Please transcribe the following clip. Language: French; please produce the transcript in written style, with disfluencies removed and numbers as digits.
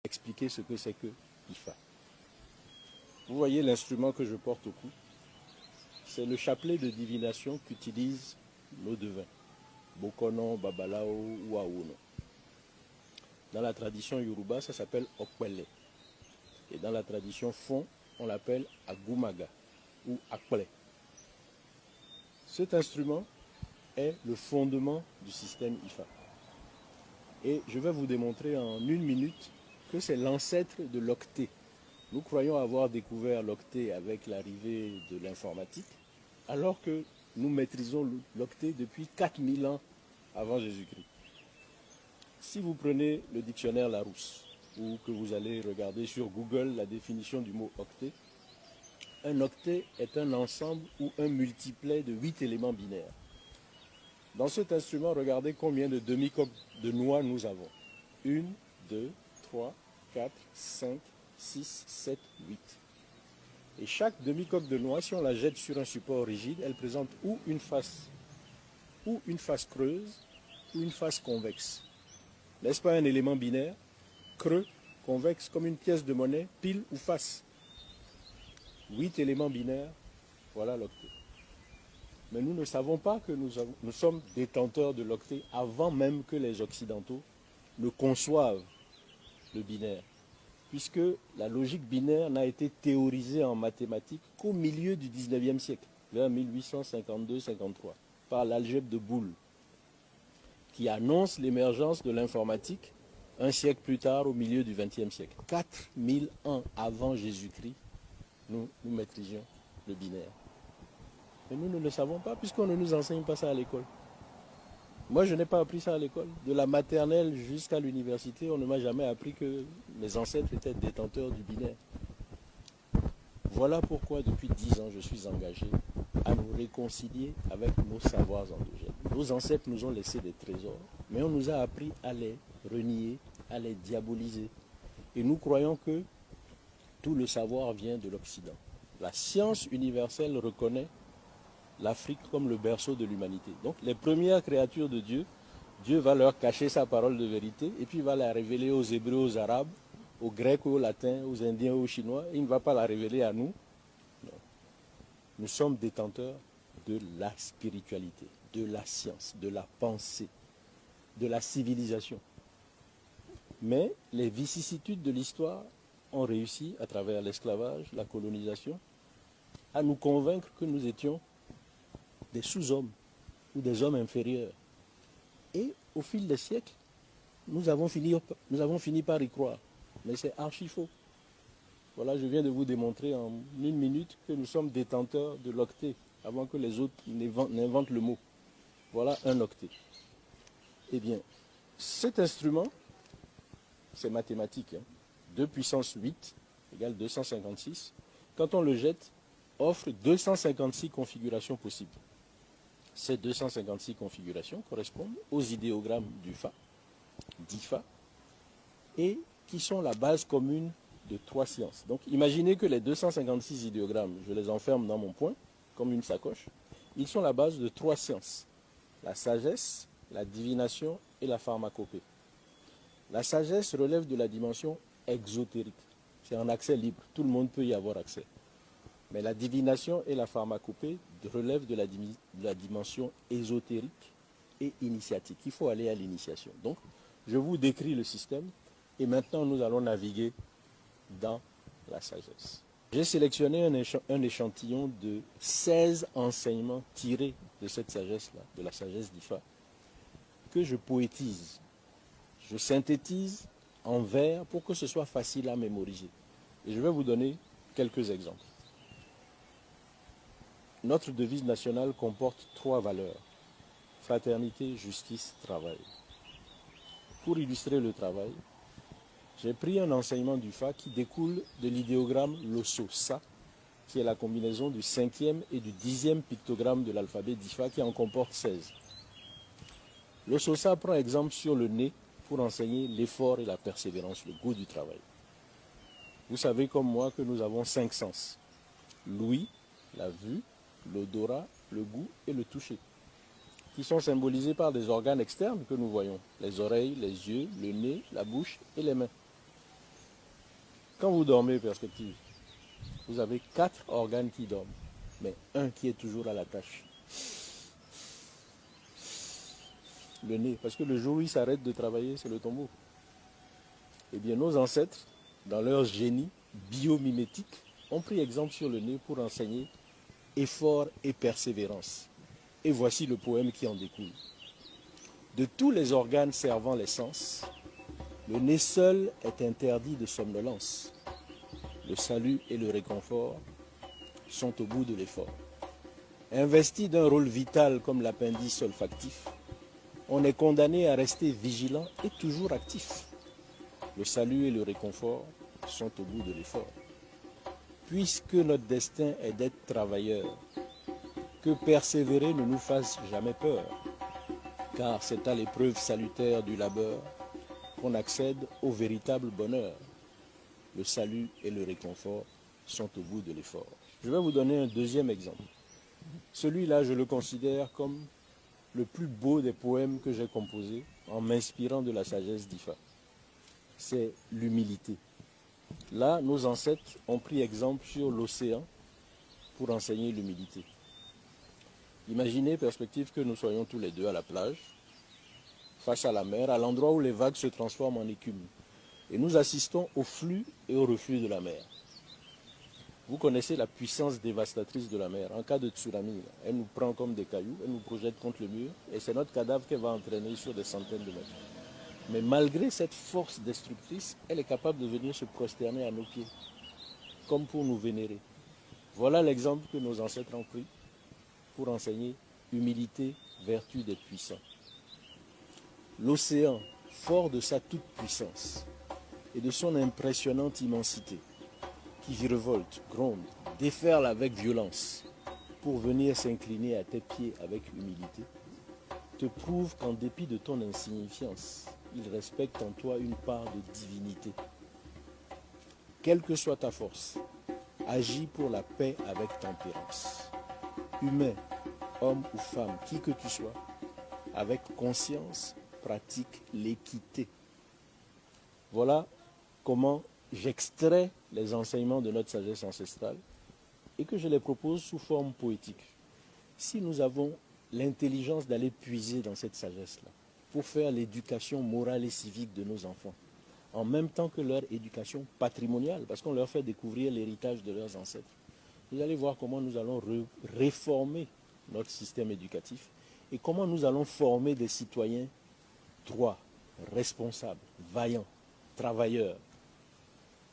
expliquer ce que c'est que IFA. Vous voyez l'instrument que je porte au cou? C'est le chapelet de divination qu'utilisent nos devins, Bokono, Babalao ou Aouno. Dans la tradition Yoruba, ça s'appelle Okwele. Et dans la tradition Fon, on l'appelle Agumaga ou Akple. Cet instrument est le fondement du système IFA. Et je vais vous démontrer en 1 minute que c'est l'ancêtre de l'octet. Nous croyons avoir découvert l'octet avec l'arrivée de l'informatique, alors que nous maîtrisons l'octet depuis 4000 ans avant Jésus-Christ. Si vous prenez le dictionnaire Larousse, ou que vous allez regarder sur Google la définition du mot octet, un octet est un ensemble ou un multiplet de 8 éléments binaires. Dans cet instrument, regardez combien de demi-coques de noix nous avons. 1, 2, 3, 4, 5, 6, 7, 8. Et chaque demi-coque de noix, si on la jette sur un support rigide, elle présente ou une face creuse, ou une face convexe. N'est-ce pas un élément binaire? Creux, convexe, comme une pièce de monnaie, pile ou face. 8 éléments binaires, voilà l'octet. Mais nous ne savons pas que nous sommes détenteurs de l'octet avant même que les Occidentaux ne conçoivent le binaire. Puisque la logique binaire n'a été théorisée en mathématiques qu'au milieu du 19e siècle, vers 1852-53, par l'algèbre de Boole, qui annonce l'émergence de l'informatique un siècle plus tard, au milieu du 20e siècle. 4000 ans avant Jésus-Christ, nous maîtrisions le binaire. Mais nous ne le savons pas, puisqu'on ne nous enseigne pas ça à l'école. Moi, je n'ai pas appris ça à l'école. De la maternelle jusqu'à l'université, on ne m'a jamais appris que mes ancêtres étaient détenteurs du binaire. Voilà pourquoi, depuis 10 ans, je suis engagé à nous réconcilier avec nos savoirs endogènes. Nos ancêtres nous ont laissé des trésors, mais on nous a appris à les renier, à les diaboliser. Et nous croyons que tout le savoir vient de l'Occident. La science universelle reconnaît l'Afrique comme le berceau de l'humanité. Donc les premières créatures de Dieu, Dieu va leur cacher sa parole de vérité et puis il va la révéler aux Hébreux, aux Arabes, aux Grecs, aux Latins, aux Indiens, aux Chinois. Et il ne va pas la révéler à nous. Non. Nous sommes détenteurs de la spiritualité, de la science, de la pensée, de la civilisation. Mais les vicissitudes de l'histoire ont réussi, à travers l'esclavage, la colonisation, à nous convaincre que nous étions des sous-hommes ou des hommes inférieurs. Et au fil des siècles, nous avons fini par y croire. Mais c'est archi faux. Voilà, je viens de vous démontrer en 1 minute que nous sommes détenteurs de l'octet, avant que les autres n'inventent le mot. Voilà un octet. Eh bien, cet instrument, c'est mathématique. 2 puissance 8 égale 256. Quand on le jette, offre 256 configurations possibles. Ces 256 configurations correspondent aux idéogrammes d'IFA, et qui sont la base commune de 3 sciences. Donc imaginez que les 256 idéogrammes, je les enferme dans mon poing, comme une sacoche. Ils sont la base de 3 sciences. La sagesse, la divination et la pharmacopée. La sagesse relève de la dimension exotérique. C'est un accès libre, tout le monde peut y avoir accès. Mais la divination et la pharmacopée relèvent de la dimension ésotérique et initiatique. Il faut aller à l'initiation. Donc, je vous décris le système et maintenant nous allons naviguer dans la sagesse. J'ai sélectionné un échantillon de 16 enseignements tirés de cette sagesse-là, de la sagesse d'IFA, que je poétise. Je synthétise en vers pour que ce soit facile à mémoriser. Et je vais vous donner quelques exemples. Notre devise nationale comporte 3 valeurs: fraternité, justice, travail. Pour illustrer le travail, j'ai pris un enseignement d'IFA qui découle de l'idéogramme Loso-Sa, qui est la combinaison du 5e et du 10e pictogramme de l'alphabet d'IFA, qui en comporte 16. Loso-Sa prend exemple sur le nez pour enseigner l'effort et la persévérance, le goût du travail. Vous savez comme moi que nous avons 5 sens: l'ouïe, la vue, l'odorat, le goût et le toucher, qui sont symbolisés par des organes externes que nous voyons: les oreilles, les yeux, le nez, la bouche et les mains. Quand vous dormez, perspective, vous avez 4 organes qui dorment, mais un qui est toujours à la tâche. Le nez, parce que le jour où il s'arrête de travailler, c'est le tombeau. Eh bien, nos ancêtres, dans leur génie biomimétique, ont pris exemple sur le nez pour enseigner effort et persévérance. Et voici le poème qui en découle. De tous les organes servant les sens, le nez seul est interdit de somnolence. Le salut et le réconfort sont au bout de l'effort. Investi d'un rôle vital comme l'appendice olfactif, on est condamné à rester vigilant et toujours actif. Le salut et le réconfort sont au bout de l'effort. Puisque notre destin est d'être travailleurs, que persévérer ne nous fasse jamais peur, car c'est à l'épreuve salutaire du labeur qu'on accède au véritable bonheur. Le salut et le réconfort sont au bout de l'effort. Je vais vous donner un deuxième exemple. Celui-là, je le considère comme le plus beau des poèmes que j'ai composés en m'inspirant de la sagesse d'Ifa. C'est l'humilité. Là, nos ancêtres ont pris exemple sur l'océan pour enseigner l'humilité. Imaginez, perspective, que nous soyons tous les deux à la plage, face à la mer, à l'endroit où les vagues se transforment en écume. Et nous assistons au flux et au reflux de la mer. Vous connaissez la puissance dévastatrice de la mer. En cas de tsunami, elle nous prend comme des cailloux, elle nous projette contre le mur, et c'est notre cadavre qu'elle va entraîner sur des centaines de mètres. Mais malgré cette force destructrice, elle est capable de venir se prosterner à nos pieds, comme pour nous vénérer. Voilà l'exemple que nos ancêtres ont pris pour enseigner humilité, vertu d'être puissant. L'océan, fort de sa toute-puissance et de son impressionnante immensité, qui virevolte, gronde, déferle avec violence pour venir s'incliner à tes pieds avec humilité, te prouve qu'en dépit de ton insignifiance, il respecte en toi une part de divinité. Quelle que soit ta force, agis pour la paix avec tempérance. Humain, homme ou femme, qui que tu sois, avec conscience, pratique l'équité. Voilà comment j'extrais les enseignements de notre sagesse ancestrale et que je les propose sous forme poétique. Si nous avons l'intelligence d'aller puiser dans cette sagesse-là pour faire l'éducation morale et civique de nos enfants, en même temps que leur éducation patrimoniale, parce qu'on leur fait découvrir l'héritage de leurs ancêtres, vous allez voir comment nous allons réformer notre système éducatif et comment nous allons former des citoyens droits, responsables, vaillants, travailleurs,